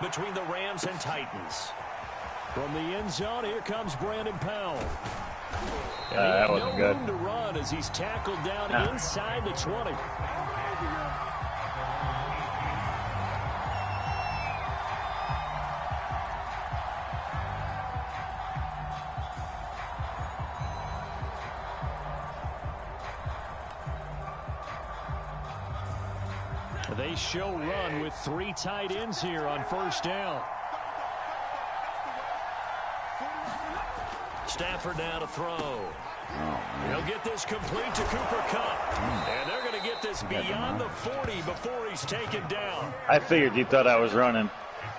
between the Rams and Titans. From the end zone, here comes Brandon Powell. And he had no room to run as he's tackled down inside the 20. They show run with 3 tight ends here on first down. Stafford now to throw. He'll get this complete to Cooper Kupp. And they're going to get this beyond the 40 before he's taken down. I figured you thought I was running.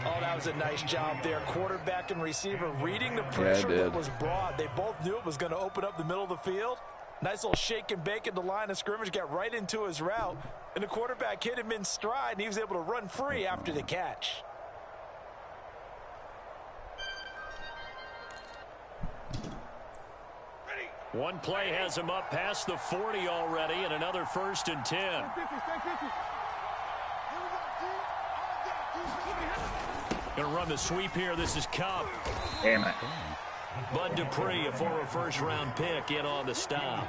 Oh, that was a nice job there. Quarterback and receiver reading the pressure that was brought. They both knew it was going to open up the middle of the field. Nice little shake and bake at the line of scrimmage, got right into his route. And the quarterback hit him in stride, and he was able to run free after the catch. One play has him up past the 40 already, and another 1st and 10. Going to run the sweep here. This is Kupp. Damn it. Bud Dupree, a former first-round pick, in on the stop.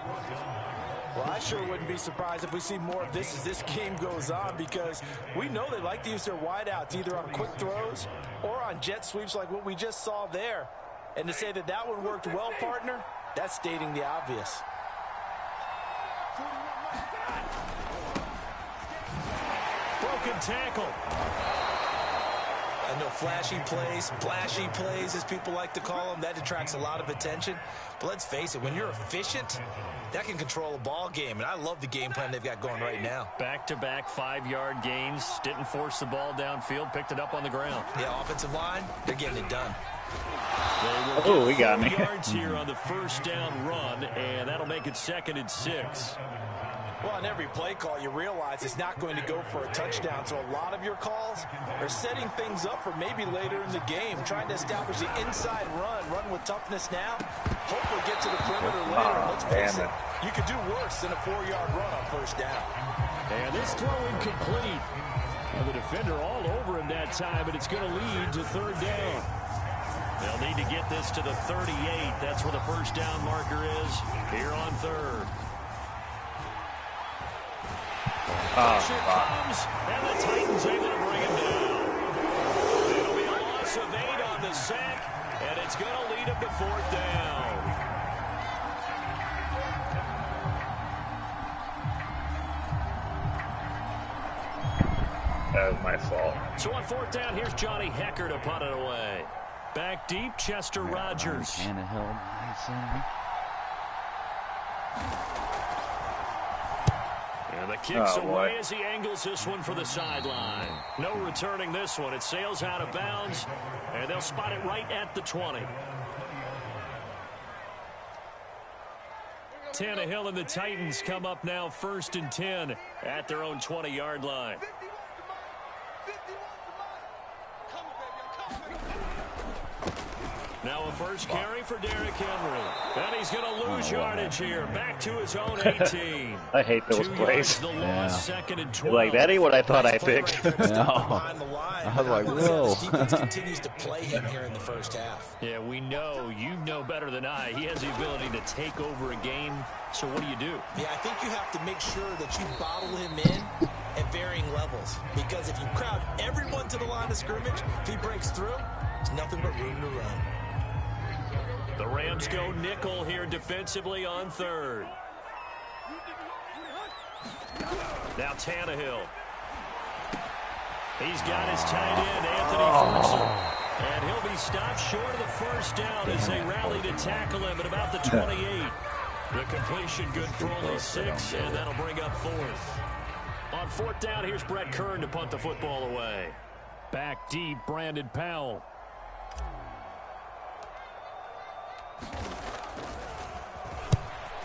Well, I sure wouldn't be surprised if we see more of this as this game goes on, because we know they like to use their wideouts either on quick throws or on jet sweeps like what we just saw there. And to say that that one worked well, partner, that's stating the obvious. Broken tackle. I know flashy plays, as people like to call them, that detracts a lot of attention. But let's face it, when you're efficient, that can control a ball game. And I love the game plan they've got going right now. Back-to-back 5-yard gains. Didn't force the ball downfield. Picked it up on the ground. Yeah, offensive line, they're getting it done. Oh, we got me. Yards here on the first down run, and that'll make it 2nd and 6. Well, on every play call, you realize it's not going to go for a touchdown. So a lot of your calls are setting things up for maybe later in the game, trying to establish the inside run with toughness now. Hopefully get to the perimeter later. And let's face it, you could do worse than a 4-yard run on first down. And this throw incomplete. And the defender all over him that time, but it's going to lead to 3rd down. They'll need to get this to the 38. That's where the first down marker is here on 3rd. Pressure comes, and the Titans able to bring him down. It'll be a loss of 8 on the sack, and it's going to lead him to 4th down. That was my fault. So on 4th down, here's Johnny Hecker to punt it away. Back deep, Chester Rogers. Tannehill, nice. And the kick's away as he angles this one for the sideline. No returning this one. It sails out of bounds, and they'll spot it right at the 20. Tannehill and the Titans come up now 1st and 10 at their own 20-yard line. Now a first carry for Derrick Henry. And he's going to lose yardage here. Back to his own 18. I hate those plays. The loss, 2nd and 12. Like, that ain't what I thought I picked. No. I was like, whoa. The defense continues to play him here in the first half. Yeah, we know. You know better than I. He has the ability to take over a game. So what do you do? Yeah, I think you have to make sure that you bottle him in at varying levels. Because if you crowd everyone to the line of scrimmage, if he breaks through, there's nothing but room to run. The Rams go nickel here defensively on 3rd. Now Tannehill. He's got his tight end, Anthony Ferguson. And he'll be stopped short of the first down as they rally to tackle him at about the 28. The completion good for only 6, and that'll bring up 4th. On 4th down, here's Brett Kern to punt the football away. Back deep, Brandon Powell.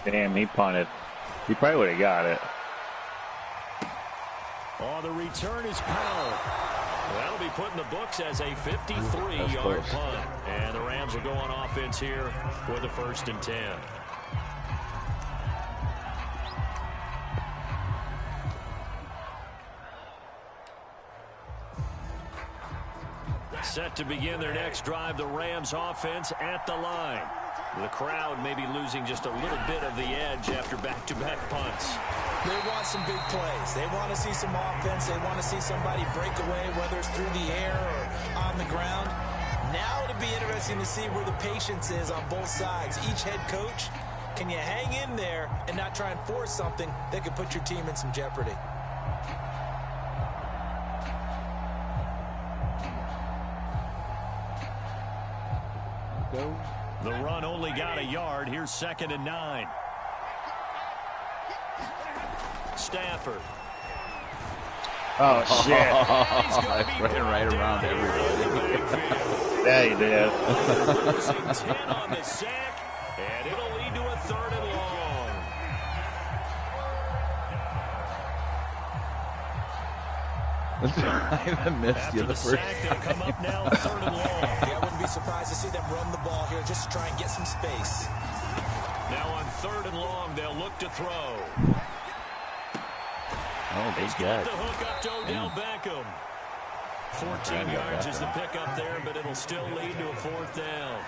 Damn, he punted. He probably would have got it. Oh, the return is Powell. That'll be put in the books as a 53-yard punt. And the Rams will go on offense here with the 1st and 10. Set to begin their next drive, the Rams offense at the line. The crowd may be losing just a little bit of the edge after back-to-back punts. They want some big plays. They want to see some offense. They want to see somebody break away, whether it's through the air or on the ground. Now it'll be interesting to see where the patience is on both sides. Each head coach, can you hang in there and not try and force something that could put your team in some jeopardy? Go. The run only got a yard. Here's 2nd and 9. Stafford. Oh, shit. That's running right around everybody. Yeah, he did. Losing 10 on the sack, and it'll lead to a 3rd and long. I even missed After you the the first sack, they'll come up now 3rd and long. Yeah, I wouldn't be surprised to see them run the ball here just to try and get some space. Now on 3rd and long, they'll look to throw. Oh, big He's got guy. the hook up to Odell Beckham. 14 yards is the pickup there, but it'll still lead to a 4th down.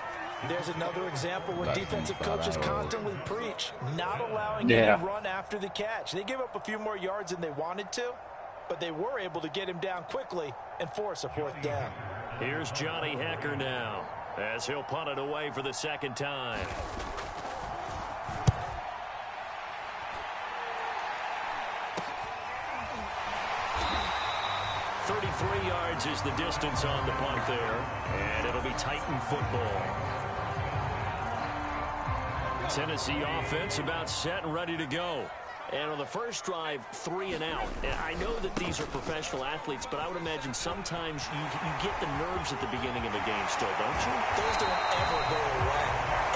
There's another example where That's defensive thought coaches I was. constantly preach, not allowing you to run after the catch. They gave up a few more yards than they wanted to, but they were able to get him down quickly and force a 4th down. Here's Johnny Hacker now, as he'll punt it away for the 2nd time. .33 yards is the distance on the punt there, and it'll be Titan football. Tennessee offense about set and ready to go. And on the first drive, 3 and out. And I know that these are professional athletes, but I would imagine sometimes you get the nerves at the beginning of a game still, don't you? Those don't ever go away.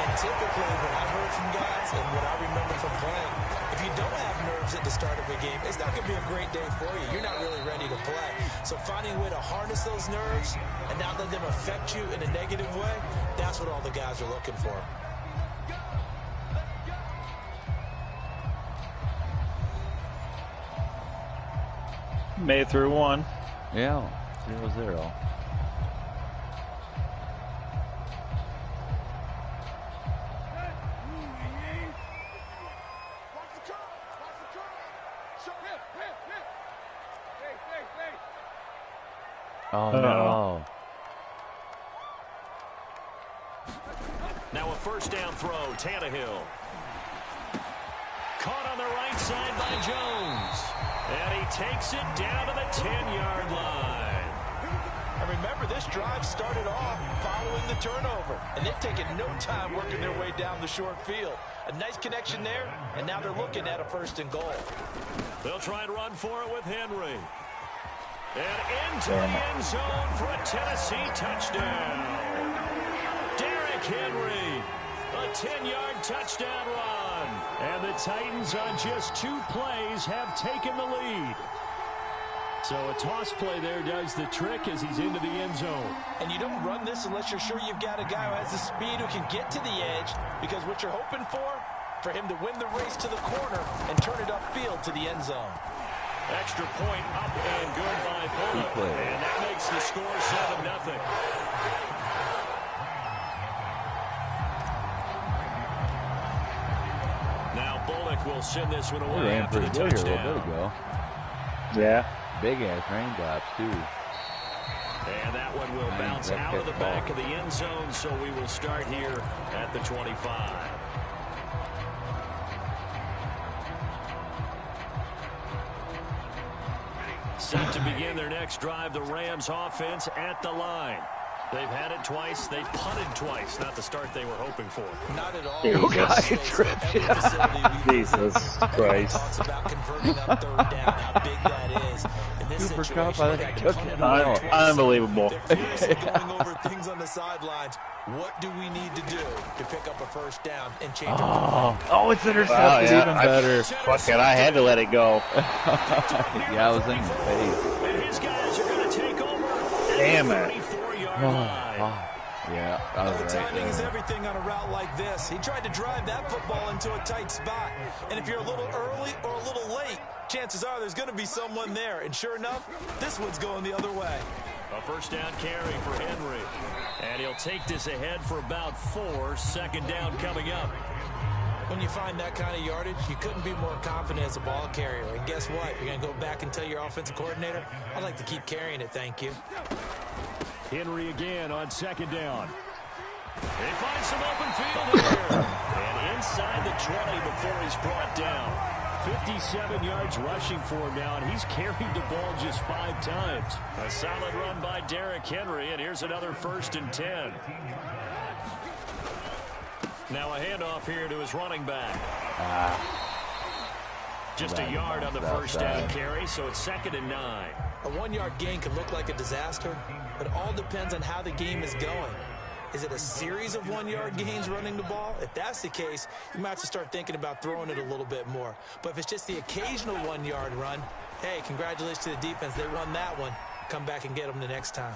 And typically, what I've heard from guys and what I remember from playing, if you don't have nerves at the start of a game, it's not going to be a great day for you. You're not really ready to play. So finding a way to harness those nerves and not let them affect you in a negative way, that's what all the guys are looking for. Made it through one. Yeah, 0-0. Oh, no. Now a 1st down throw, Tannehill. Caught on the right side by Jones. And he takes it down to the 10-yard line. And remember, this drive started off following the turnover. And they've taken no time working their way down the short field. A nice connection there, and now they're looking at a 1st and goal. They'll try and run for it with Henry. And into the end zone for a Tennessee touchdown. Derrick Henry, a 10-yard touchdown run. And the Titans on just 2 plays have taken the lead. So a toss play there does the trick as he's into the end zone. And you don't run this unless you're sure you've got a guy who has the speed who can get to the edge, because what you're hoping for him to win the race to the corner and turn it upfield to the end zone. Extra point up and good by Bullock. And that makes the score 7-0. Now Bullock will send this one away Ran after the pretty good here a touchdown. little bit ago. Yeah. Big-ass raindrops, too. And that one will bounce out of the back of the end zone, so we will start here at the 25. Set to begin their next drive, the Rams offense at the line. They've had it twice. They've punted twice. Not the start they were hoping for. Not at all. Jesus Christ. Talks about converting on 3rd down, how big that is. In this Super situation, Cup, I they think, got took to it punt out. twice. Unbelievable. They're furiously going over things on the sidelines. What do we need to do to pick up a 1st down and change it? Oh, it's intercepted. Wow, yeah. Even better. Fuck it, I had to let it go. Yeah, I was in your face. And his guys are going to take over. Damn it. 34-yard line. Yeah, I was right Timing is there. everything on a route like this. He tried to drive that football into a tight spot. And if you're a little early or a little late, chances are there's going to be someone there. And sure enough, this one's going the other way. A first down carry for Henry. And he'll take this ahead for about 4. Second down coming up. When you find that kind of yardage, you couldn't be more confident as a ball carrier. And guess what? You're going to go back and tell your offensive coordinator, I'd like to keep carrying it, thank you. Henry again on second down. They find some open field here. And inside the 20 before he's brought down. 57 yards rushing for him now, and he's carried the ball just 5 times. A solid run by Derrick Henry, and here's another 1st and 10. Now a handoff here to his running back. Just a yard on the first down carry, so it's 2nd and 9. A 1-yard gain can look like a disaster, but it all depends on how the game is going. Is it a series of 1-yard gains running the ball? If that's the case, you might have to start thinking about throwing it a little bit more. But if it's just the occasional 1-yard run, hey, congratulations to the defense. They won that one. Come back and get them the next time.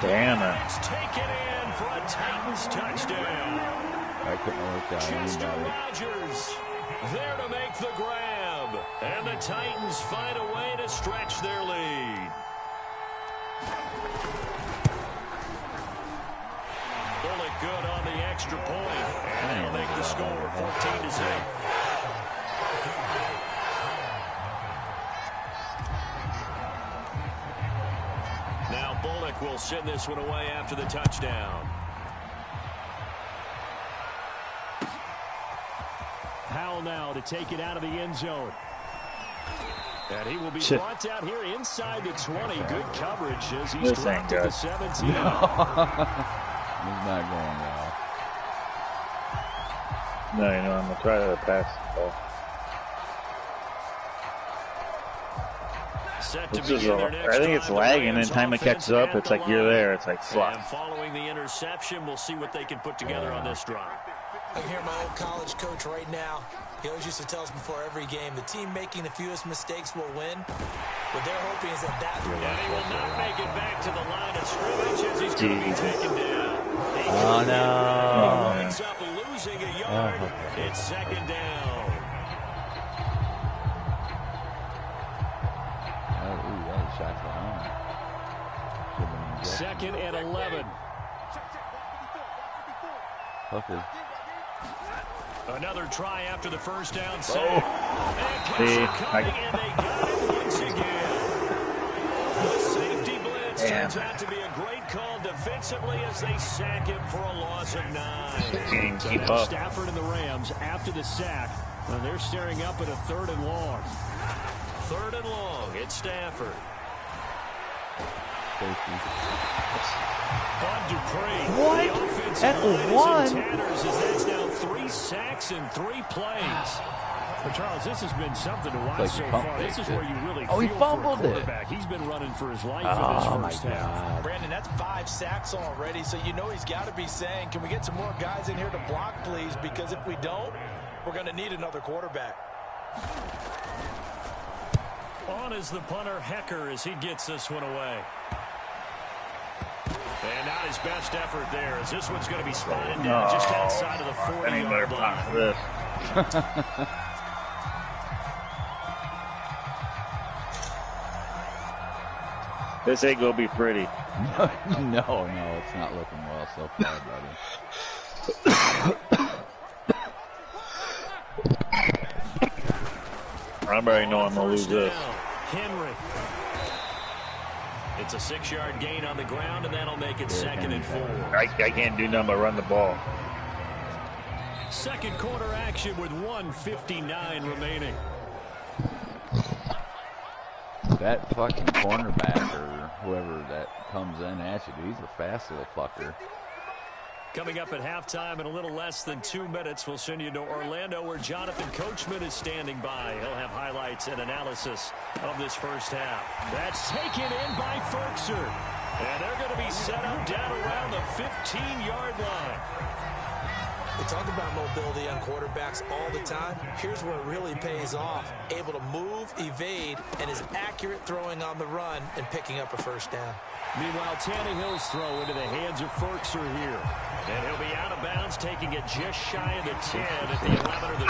Damn it. It's taken in for a Titans touchdown. I couldn't work out Chester anybody. Rogers there to make the grab. And the Titans find a way to stretch their lead. Bullock good on the extra point. And that'll make the score 14-0. Now Bullock will send this one away after the touchdown. Powell now to take it out of the end zone. And he will be brought down here inside the 20. Good coverage as he's dropped to the 17. He's not going well. No, I'm going to try to pass the ball. I think it's lagging, and time it catches up, it's like you're there. It's like fluff. And following the interception, we'll see what they can put together on this drive. I can hear my old college coach right now. He always used to tell us before every game, the team making the fewest mistakes will win. What they're hoping is that And he will not make it back to the line of scrimmage as he's going to be taken down. Oh, no. He winds up losing a yard. It's 2nd down. Second and 11. Okay. Another try after the first down sack. See, And they got it once again. The safety blitz turns out to be a great call defensively as they sack him for a loss of 9. So keep up. Stafford and the Rams after the sack. And they're staring up at a 3rd and long. 3rd and long. It's Stafford. On Dupree. What? At the 1? That's now 3 sacks in 3 plays. But Charles, this has been something to watch so far. This is where you really feel he for a fumbled quarterback. He's been running for his life in this first half. Brandon, that's 5 sacks already, so you know he's got to be saying, can we get some more guys in here to block, please? Because if we don't, we're going to need another quarterback. On is the punter, Hecker, as he gets this one away. And not his best effort there, as this one's going to be spotted down just outside of the 40-yard line. This ain't going to be pretty. No, it's not looking well so far, buddy. I already know I'm going to lose this. Henry. It's a 6-yard gain on the ground, and that'll make it 2nd and 4. I can't do nothing but run the ball. Second quarter action with 1:59 remaining. That fucking cornerback or whoever that comes in at you, he's a fast little fucker. Coming up at halftime in a little less than 2 minutes, we'll send you to Orlando where Jonathan Coachman is standing by. He'll have highlights and analysis of this first half. That's taken in by Ferkser. And they're going to be set up down around the 15-yard line. We talk about mobility on quarterbacks all the time. Here's where it really pays off. Able to move, evade, and is accurate throwing on the run and picking up a first down. Meanwhile, Tannehill's throw into the hands of Ferkser here. And he'll be out of bounds, taking it just shy of the 10 at the 11 or the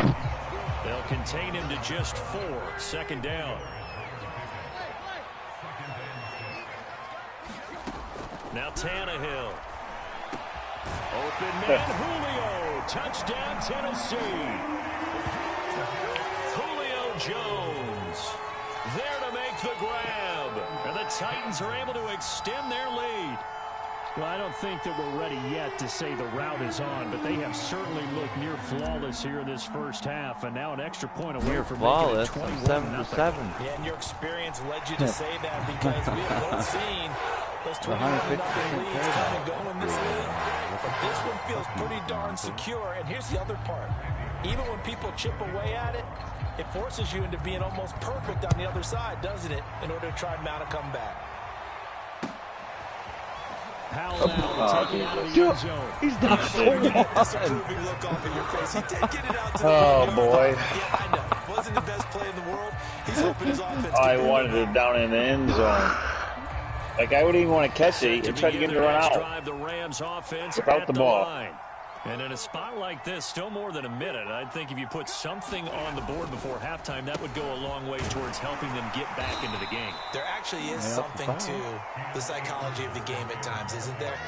12. They'll contain him to just 4. 2nd down. Now Tannehill. Open man, Julio. Touchdown, Tennessee. Julio Jones there to make the grab. And the Titans are able to extend their lead. Well, I don't think that we're ready yet to say the route is on, but they have certainly looked near flawless here in this first half, and now an extra point away from making it 21-0. Yeah, and your experience led you to say that because we have both seen those 21-0 leads kind of go in this league. But this one feels pretty darn secure, and here's the other part. Even when people chip away at it, it forces you into being almost perfect on the other side, doesn't it, in order to try and mount a comeback. Powell now taking out of the end zone. He's not Disapproving look off of your face. He did get it out to the Oh, boy. Yeah, I know. Wasn't the best play in the world. He's hoping his offense. I wanted it down in the end zone. Like, I wouldn't even want to catch it and try to get him to run out. The Rams offense without the ball. And in a spot like this, still more than a minute, I think if you put something on the board before halftime, that would go a long way towards helping them get back into the game. There actually is something to the psychology of the game at times, isn't there?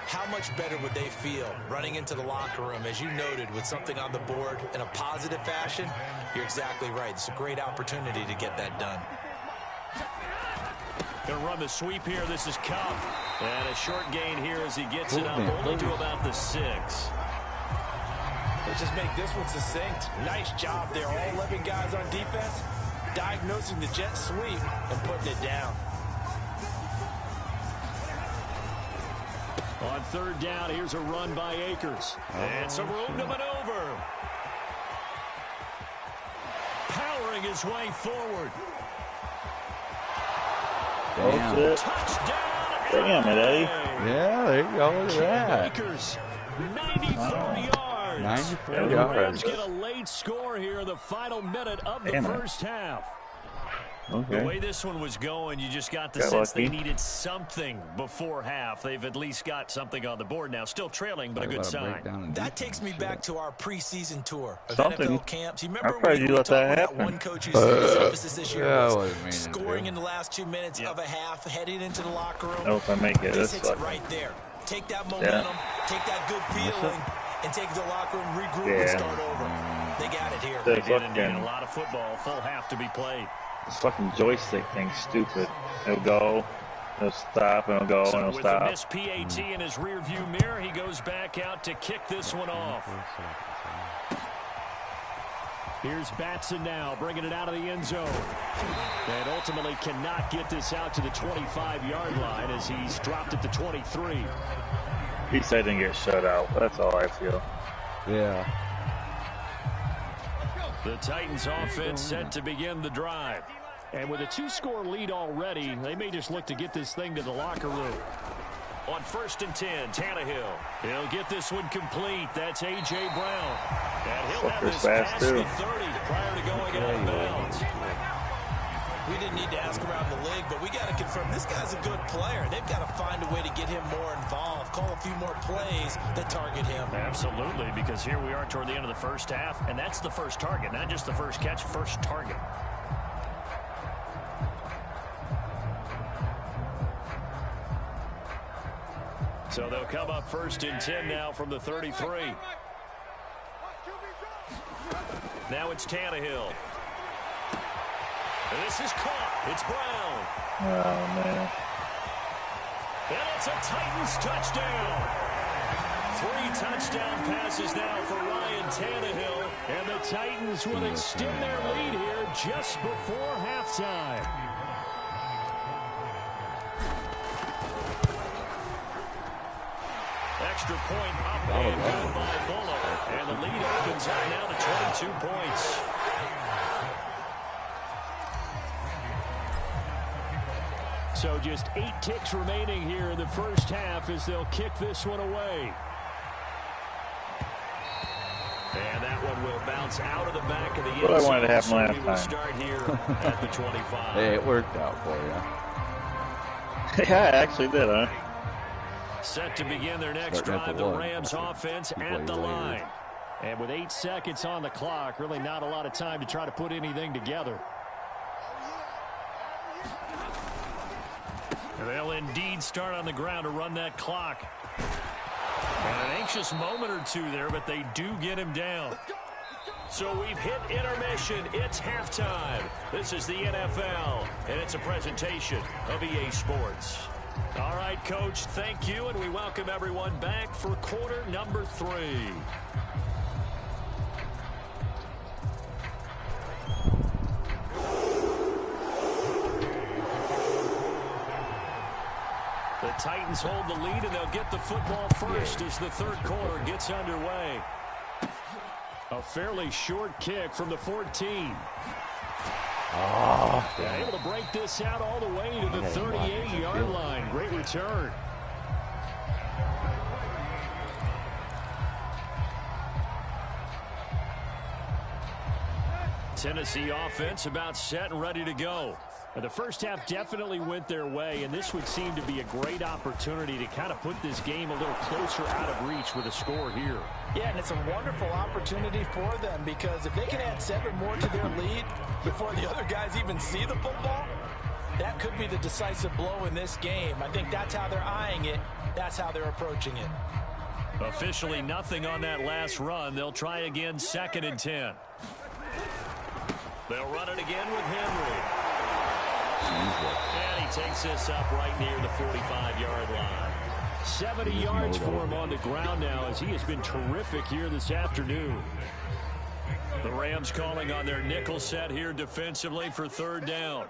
How much better would they feel running into the locker room, as you noted, with something on the board in a positive fashion? You're exactly right. It's a great opportunity to get that done. Going to run the sweep here. This is Cup. And a short gain here as he gets it up only to about the 6. Let's just make this one succinct. Nice job there. All 11 guys on defense diagnosing the jet sweep and putting it down. On third down, here's a run by Akers. And some room to maneuver. Powering his way forward. Damn. Touchdown. Damn it, Eddie. Yeah, there you go. Look at that. Akers, 94 yards. 94 and the Rams yards. get a late score here in the final minute of the first half. Okay. The way this one was going, you just got the sense they needed something before half. They've at least got something on the board now. Still trailing, but a good sign. That takes me back to our preseason tour of Something. NFL camps. You remember I'm we let that about happen. one coach who said his emphasis this year was mean scoring in the last 2 minutes of a half, heading into the locker room. Oh, if I make it, This that's hits it right there. Take that momentum, take that good feeling, and take the locker room, regroup, and start over. They got it here. They did indeed. A lot of football, full half to be played. This fucking joystick thing's stupid. It'll go, it'll stop, and it'll go, and it'll with stop. the missed PAT in his rearview mirror, he goes back out to kick this one off. Here's Batson now, bringing it out of the end zone. And ultimately cannot get this out to the 25-yard line as he's dropped at the 23. He said didn't get shut out. That's all I feel. Yeah. The Titans offense set to begin the drive. And with a 2-score lead already, they may just look to get this thing to the locker room. On 1st and 10, Tannehill. He'll get this one complete. That's A.J. Brown. And he'll have this past the 30 prior to going out of bounds. We didn't need to ask around the league, but we got to confirm this guy's a good player. They've got to find a way to get him more involved, call a few more plays that target him. Absolutely, because here we are toward the end of the first half, and that's the first target, not just the first catch, first target. So they'll come up 1st and 10 now from the 33. Now it's Tannehill. And this is caught. It's Brown. Oh, man. And it's a Titans touchdown. 3 touchdown passes now for Ryan Tannehill. And the Titans will extend their lead here just before halftime. Extra point up and good by Bullock. And the lead opens up now to 22 points. So just 8 ticks remaining here in the first half as they'll kick this one away. And that one will bounce out of the back of the end What I wanted to zone. happen So we will last start here at the 25. Hey, it worked out for you. Yeah, it actually did, huh? Set to begin their next drive, the Rams offense at the line. And with 8 seconds on the clock, really not a lot of time to try to put anything together. They'll indeed start on the ground to run that clock. And an anxious moment or two there, but they do get him down. So we've hit intermission. It's halftime. This is the NFL, and it's a presentation of EA Sports. All right, Coach, thank you, and we welcome everyone back for quarter number 3. The Titans hold the lead, and they'll get the football first as the third quarter gets underway. A fairly short kick from the 14. Oh, Able to break this out all the way to the 38-yard line. Great return. Tennessee offense about set and ready to go. The first half definitely went their way, and this would seem to be a great opportunity to kind of put this game a little closer out of reach with a score here. Yeah, and it's a wonderful opportunity for them because if they can add 7 more to their lead before the other guys even see the football, that could be the decisive blow in this game. I think that's how they're eyeing it. That's how they're approaching it. Officially nothing on that last run. They'll try again, 2nd and 10. They'll run it again with Henry. And he takes this up right near the 45-yard line. 70 yards for him on the ground now as he has been terrific here this afternoon. The Rams calling on their nickel set here defensively for 3rd down.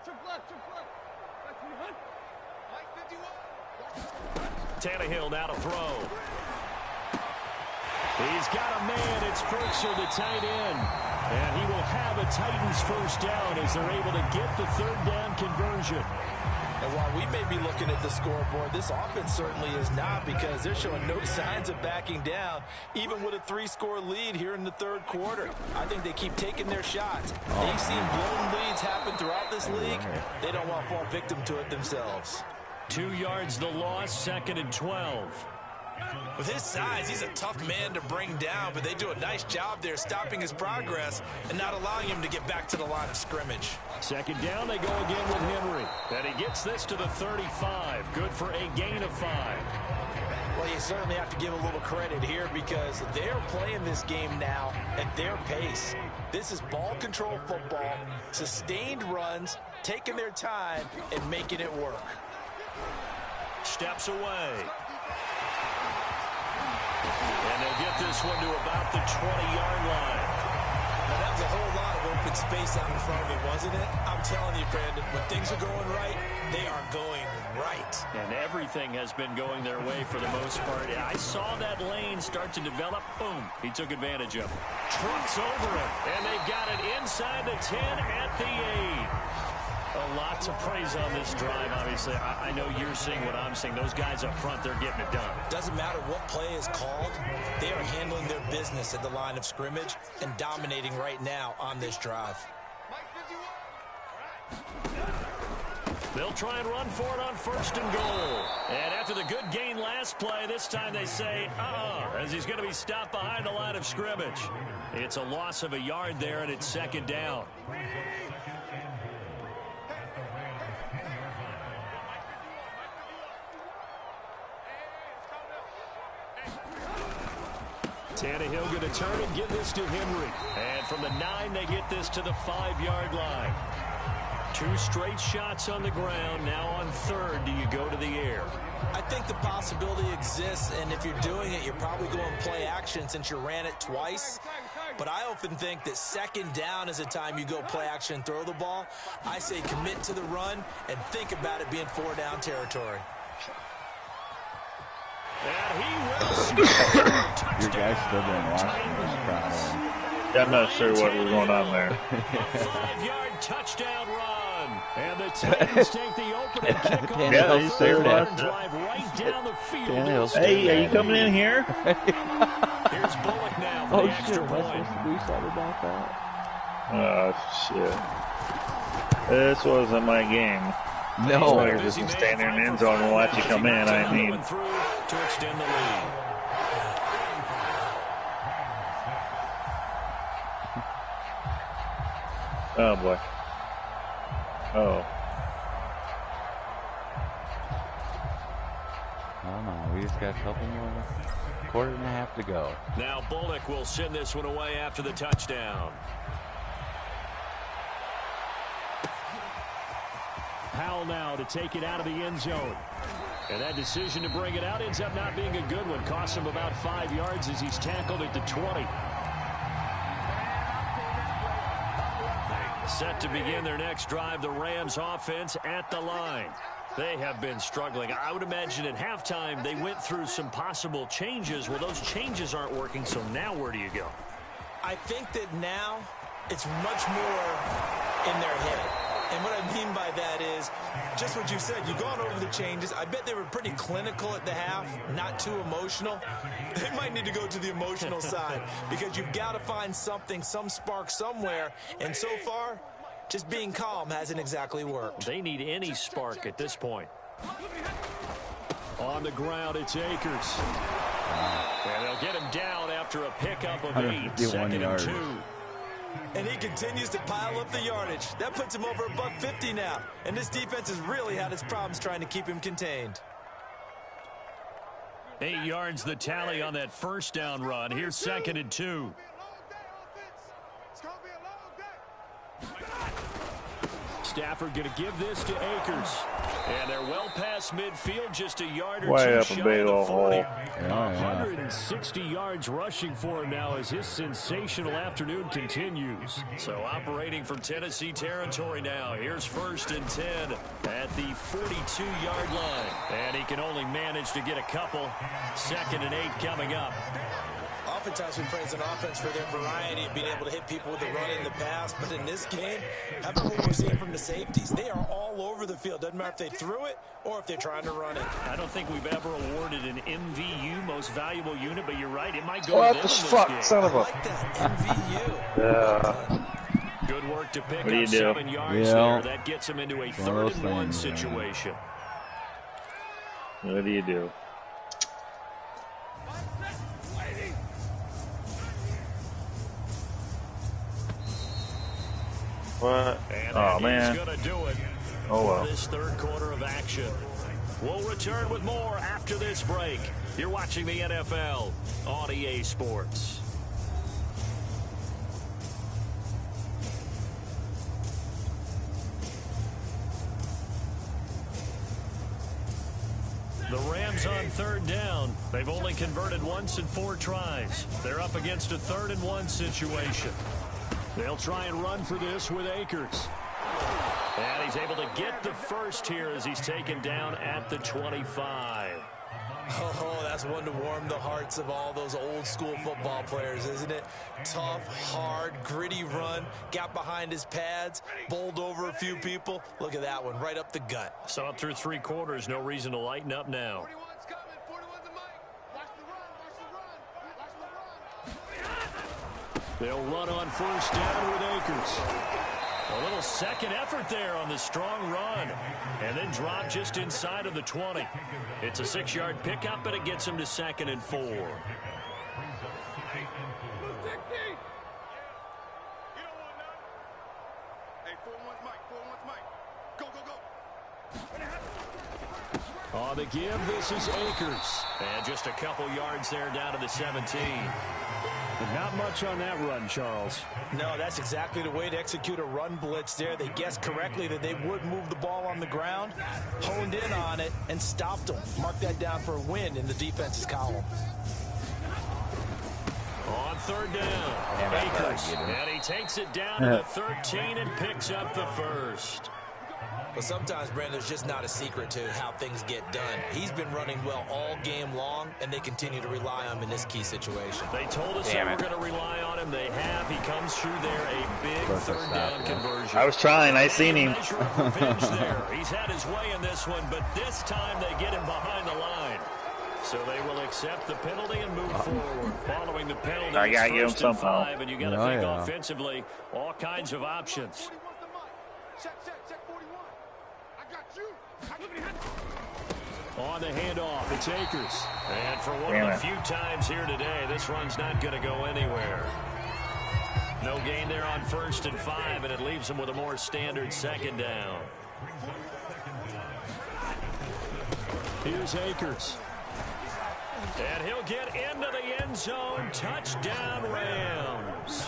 Tannehill now to throw. He's got a man. It's Purcell, the tight end. And he will have a Titans first down as they're able to get the 3rd down conversion. And while we may be looking at the scoreboard, this offense certainly is not because they're showing no signs of backing down, even with a 3-score lead here in the 3rd quarter. I think they keep taking their shots. They've seen blown leads happen throughout this league. They don't want to fall victim to it themselves. 2 yards the loss, 2nd and 12. With his size, he's a tough man to bring down, but they do a nice job there stopping his progress and not allowing him to get back to the line of scrimmage. 2nd down, they go again with Henry. And he gets this to the 35. Good for a gain of 5. Well, you certainly have to give a little credit here because they're playing this game now at their pace. This is ball control football, sustained runs, taking their time, and making it work. Steps away. And they'll get this one to about the 20-yard line. Now, that was a whole lot of open space out in front of him, wasn't it? I'm telling you, Brandon, when things are going right, they are going right. And everything has been going their way for the most part. I saw that lane start to develop. Boom. He took advantage of it. Trucks over it. And they've got it inside the 10 at the 8. A lot to praise on this drive, obviously. I know you're seeing what I'm seeing. Those guys up front, they're getting it done. Doesn't matter what play is called. They are handling their business at the line of scrimmage and dominating right now on this drive. They'll try and run for it on 1st and goal. And after the good gain last play, this time they say, as he's going to be stopped behind the line of scrimmage. It's a loss of a yard there, and it's 2nd down. Tannehill going to turn and give this to Henry. And from the 9, they get this to the 5-yard line. 2 straight shots on the ground. Now on 3rd, do you go to the air? I think the possibility exists, and if you're doing it, you're probably going play action since you ran it twice. But I often think that 2nd down is a time you go play action and throw the ball. I say commit to the run and think about it being 4-down territory. And he will score. Your guys still didn't watch this crowd. Yeah, I'm not sure what was going on there. 5-yard touchdown run. And the Titans take the opening kickoff. Yeah, he's there watching. Drive right down the field. Hey, are you coming in here? Here's Bullock now for the extra point. We thought about that. Oh, shit. This wasn't my game. No. I was just stand there in the end zone and watch you come in. I mean, to extend the lead. oh boy. Oh. Hold on, we just got a couple more. Quarter and a half to go. Now Bullock will send this one away after the touchdown. Howell now to take it out of the end zone. And that decision to bring it out ends up not being a good one. Costs him about 5 yards as he's tackled at the 20. Set to begin their next drive, the Rams offense at the line. They have been struggling. I would imagine at halftime they went through some possible changes. Well, those changes aren't working, so now where do you go? I think that now it's much more in their head. And what I mean by that is just what you said. You've gone over the changes. I bet they were pretty clinical at the half, not too emotional. They might need to go to the emotional side because you've got to find something, some spark somewhere. And so far, just being calm hasn't exactly worked. They need any spark at this point. On the ground, it's Akers. And they'll get him down after a pickup of 8, 2nd and 2. And he continues to pile up the yardage. That puts him over $150 now. And this defense has really had its problems trying to keep him contained. 8 yards the tally on that first down run. Here's 2nd and 2. Stafford going to give this to Akers. And they're well past midfield, just a yard or Way two up a shy big of the old 40. hole. 160 yards rushing for him now as his sensational afternoon continues. So operating from Tennessee territory now. Here's 1st and 10 at the 42-yard line. And he can only manage to get a couple. 2nd and 8 coming up. Oftentimes we praise an offense for their variety of being able to hit people with the run in the pass. But in this game, how about what we're seeing from the safeties? They are all over the field. Doesn't matter if they threw it or if they're trying to run it. I don't think we've ever awarded an MVU, most valuable unit, but you're right. It might go What to them the in this fuck, game. son of a... I like that, MVU. Good work to pick What do you up do? 7 yards there. That gets him into a 3rd and 1 situation. What do you do? What? Oh, man. He's going to do it. Oh, well. This 3rd quarter of action. We'll return with more after this break. You're watching the NFL on EA Sports. The Rams on 3rd down. They've only converted once in 4 tries. They're up against a 3rd and 1 situation. They'll try and run for this with Akers. And he's able to get the first here as he's taken down at the 25. Oh, that's one to warm the hearts of all those old school football players, isn't it? Tough, hard, gritty run. Got behind his pads, bowled over a few people. Look at that one, right up the gut. So up through 3 quarters, no reason to lighten up now. They'll run on 1st down with Akers. A little second effort there on the strong run. And then drop just inside of the 20. It's a 6-yard pickup, but it gets him to 2nd and 4. On the give, this is Akers. And just a couple yards there down to the 17. But not much on that run, Charles. No, that's exactly the way to execute a run blitz there. They guessed correctly that they would move the ball on the ground, honed in on it, and stopped them. Mark that down for a win in the defense's column. On 3rd down, Akers. And he takes it down to the 13 and picks up the first. But sometimes, Brandon, there's just not a secret to how things get done. He's been running well all game long, and they continue to rely on him in this key situation. They told us they were going to rely on him. They have. He comes through there, a big 3rd down conversion. I was trying. I seen him. He's had his way in this one, but this time they get him behind the line. So they will accept the penalty and move forward. Following the penalty, I gotta get him somehow. 5, and you got to think offensively, all kinds of options. On the handoff, it's Akers. And for one of the few times here today, this run's not going to go anywhere. No gain there on 1st and 5, and it leaves him with a more standard 2nd down. Here's Akers. And he'll get into the end zone. Touchdown, Rams.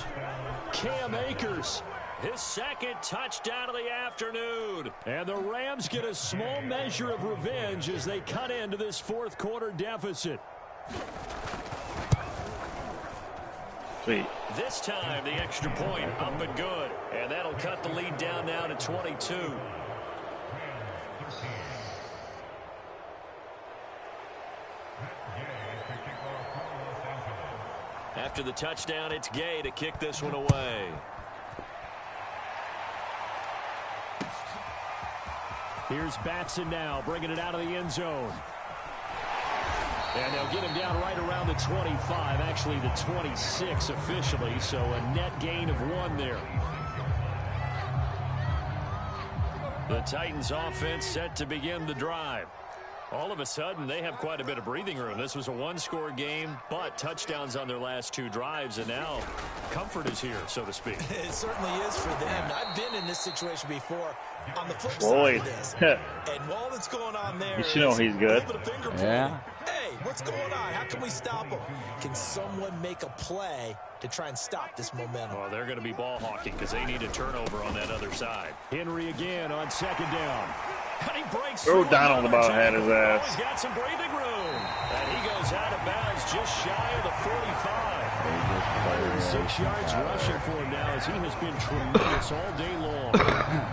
Cam Akers, his second touchdown of the afternoon. And the Rams get a small measure of revenge as they cut into this fourth quarter deficit. Sweet. This time, the extra point up and good. And that'll cut the lead down now to 22. After the touchdown, it's Gay to kick this one away. Here's Batson now, bringing it out of the end zone. And they'll get him down right around the 25, actually the 26 officially, so a net gain of 1 there. The Titans offense set to begin the drive. All of a sudden, they have quite a bit of breathing room. This was a one-score game, but touchdowns on their last 2 drives, and now comfort is here, so to speak. It certainly is for them. I've been in this situation before on the flip side of this. And all that's going on there, you should know he's good. Yeah. Hey, what's going on? How can we stop him? Can someone make a play to try and stop this momentum? Oh, they're going to be ball hawking because they need a turnover on that other side. Henry again on second down. And he breaks through. Donald about had his ass. He's got some breathing room. And he goes out of bounds just shy of the 45. 6 yards rushing for him now as he has been tremendous all day long.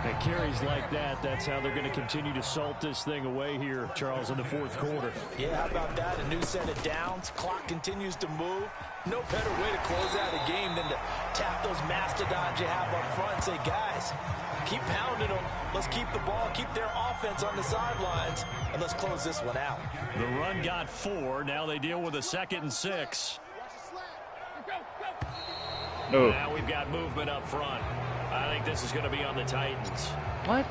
And carries like that, that's how they're going to continue to salt this thing away here, Charles, in the fourth quarter. Yeah, how about that? A new set of downs. Clock continues to move. No better way to close out a game than to tap those mastodons you have up front and say, guys, keep pounding them. Let's keep the ball, keep their offense on the sidelines, and let's close this one out. The run got 4. Now they deal with a 2nd and 6. Oh. Now we've got movement up front. I think this is going to be on the Titans. What?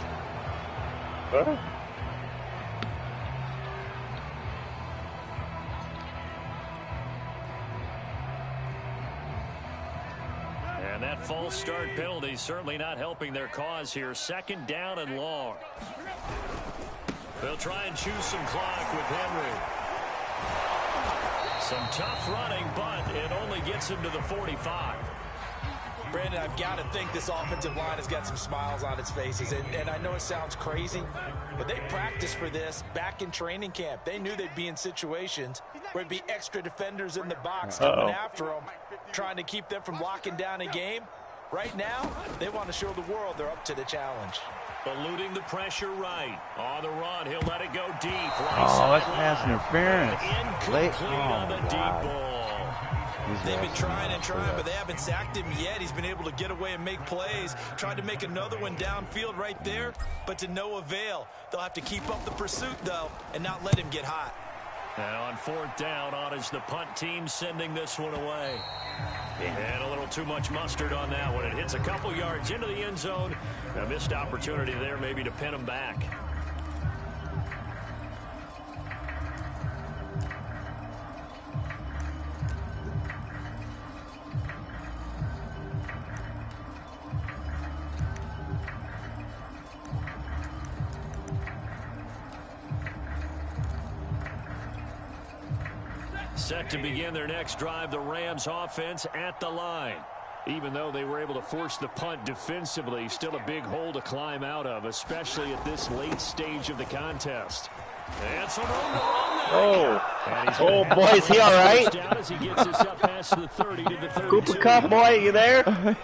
Huh? And that false start penalty certainly not helping their cause here. 2nd down and long. They'll try and choose some clock with Henry. Some tough running, but it only gets him to the 45. Brandon, I've got to think this offensive line has got some smiles on its faces. And I know it sounds crazy, but they practiced for this back in training camp. They knew they'd be in situations where it'd be extra defenders in the box coming after them, trying to keep them from locking down a game. Right now, they want to show the world they're up to the challenge. Eluding the pressure right. On the run, he'll let it go deep. Oh, that's pass interference. Incomplete on the deep ball. They've been trying and trying, but they haven't sacked him yet. He's been able to get away and make plays. Tried to make another one downfield right there, but to no avail. They'll have to keep up the pursuit, though, and not let him get hot. And on 4th down, on is the punt team sending this one away. And a little too much mustard on that one. It hits a couple yards into the end zone. A missed opportunity there maybe to pin him back. Set to begin their next drive, the Rams offense at the line. Even though they were able to force the punt defensively, still a big hole to climb out of, especially at this late stage of the contest. And some room to run there. Oh, boy, is he all right? Down as he gets this up past the 30 to the 32. Cooper Kupp, boy, you there?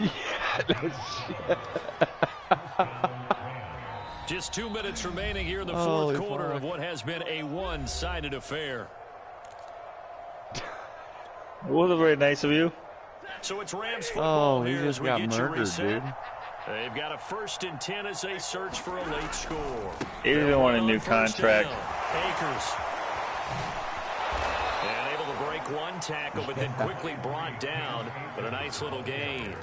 Just 2 minutes remaining here in the fourth quarter of what has been a one-sided affair. It wasn't very nice of you. So it's Rams football he here just as we got get murdered, you reset. dude. They've got a 1st and 10 as they search for a late score. He didn't want a new contract. Akers. And able to break one tackle, but then quickly brought down. But a nice little gain.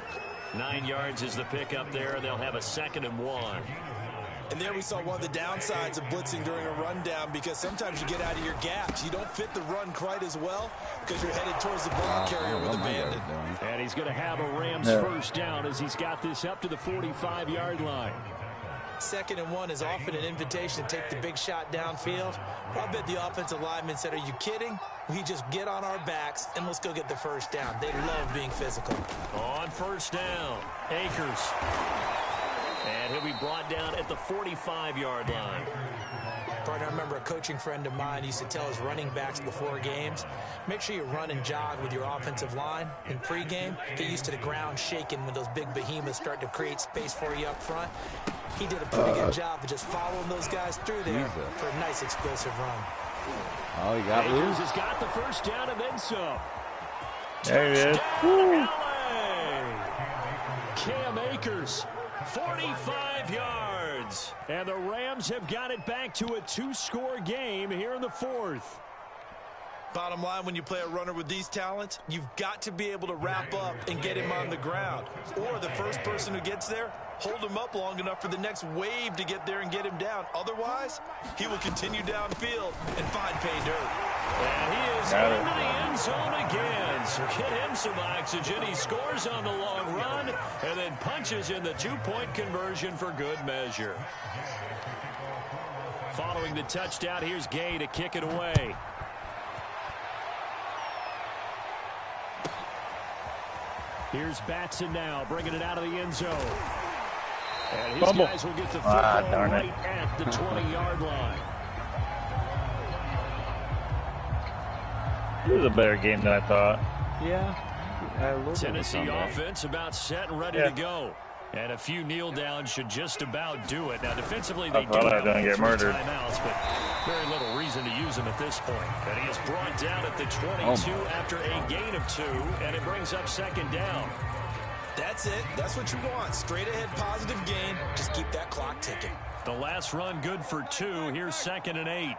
9 yards is the pickup there, and they'll have a 2nd and 1. And there we saw one of the downsides of blitzing during a rundown, because sometimes you get out of your gaps. You don't fit the run quite as well because you're headed towards the ball carrier with a bandit. And he's going to have a Rams 1st down as he's got this up to the 45-yard line. 2nd and 1 is often an invitation to take the big shot downfield. But I bet the offensive lineman said, are you kidding? We just get on our backs and let's go get the first down. They love being physical. On first down, Akers. And he'll be brought down at the 45-yard line. Partner, I remember a coaching friend of mine used to tell his running backs before games, make sure you run and jog with your offensive line in pregame. Get used to the ground shaking when those big behemoths start to create space for you up front. He did a pretty good job of just following those guys through there for a nice explosive run. Oh, he got loose. Has got the first down and then some. There he is. Cam Akers, 45 yards. And the Rams have got it back to a 2-score game here in the 4th. Bottom line, when you play a runner with these talents, you've got to be able to wrap up and get him on the ground. Or the first person who gets there, hold him up long enough for the next wave to get there and get him down. Otherwise, he will continue downfield and find pay dirt. And he is into the end zone again. So get him some oxygen. He scores on the long run and then punches in the 2-point conversion for good measure. Following the touchdown, here's Gay to kick it away. Here's Batson now, bringing it out of the end zone. And his guys will get the football right at the 20-yard line. It was a better game than I thought. Yeah. Tennessee offense about set and ready to go. And a few kneel downs should just about do it. Now, defensively, they do have gonna get murdered. Timeouts, but very little reason to use them at this point. And he is brought down at the 22 after a gain of 2, and it brings up 2nd down. That's it. That's what you want. Straight ahead, positive gain. Just keep that clock ticking. The last run good for 2. Here's 2nd and 8.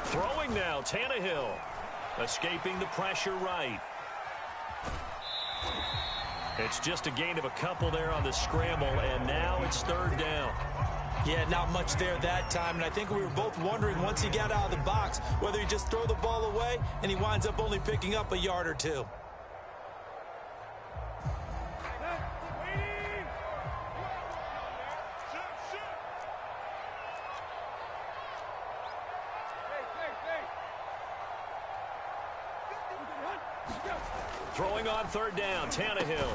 Throwing now, Tannehill. Escaping the pressure right. It's just a gain of a couple there on the scramble, and now it's 3rd down. Yeah, not much there that time, and I think we were both wondering once he got out of the box whether he just throw the ball away, and he winds up only picking up a yard or 2. Throwing on 3rd down, Tannehill.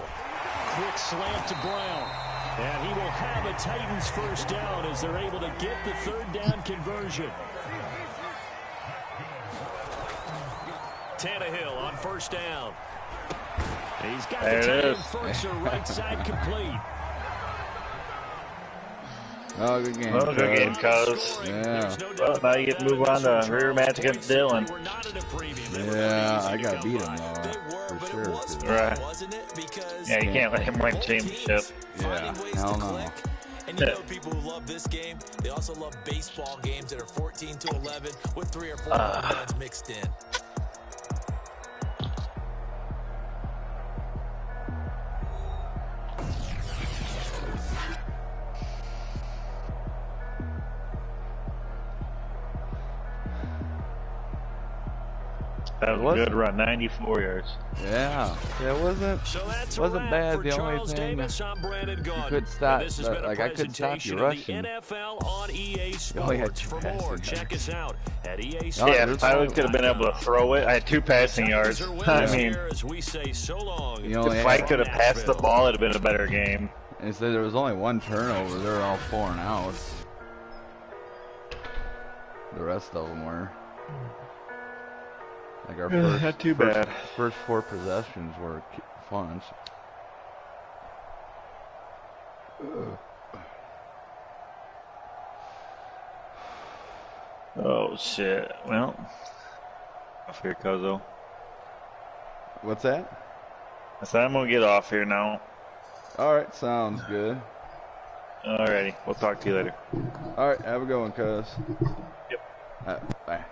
Quick slant to Brown. And he will have a Titans first down as they're able to get the 3rd down conversion. Tannehill on first down. He's got the Titan first, right side complete. Oh, good game. Well, good game, Cuz. Yeah. Well, now you get to move on to rear match against Dylan. Yeah, I got to beat him, though. For sure. Right. Yeah, you can't let him win championship. Yeah, hell no. And you know people who love this game, they also love baseball games that are 14-11 with 3 or 4 home runs mixed in. That was a good run, 94 yards. Yeah, it wasn't bad. The only thing you could stop, like I could stop you rushing. NFL on EA Oh, yeah, Sports. For more, check us out at EA Sports. Yeah, I could have been able to throw it. I had 2 passing yards. I mean, if I could have passed the ball, it'd have been a better game. And so there was only 1 turnover. They were all 4 and outs. The rest of them were. Like our not too bad. First 4 possessions were fun. Oh shit! Well, off here, Cuzzo. What's that? I said I'm gonna get off here now. All right, sounds good. Alrighty, we'll talk to you later. All right, have a good one, cuz. Yep. Bye.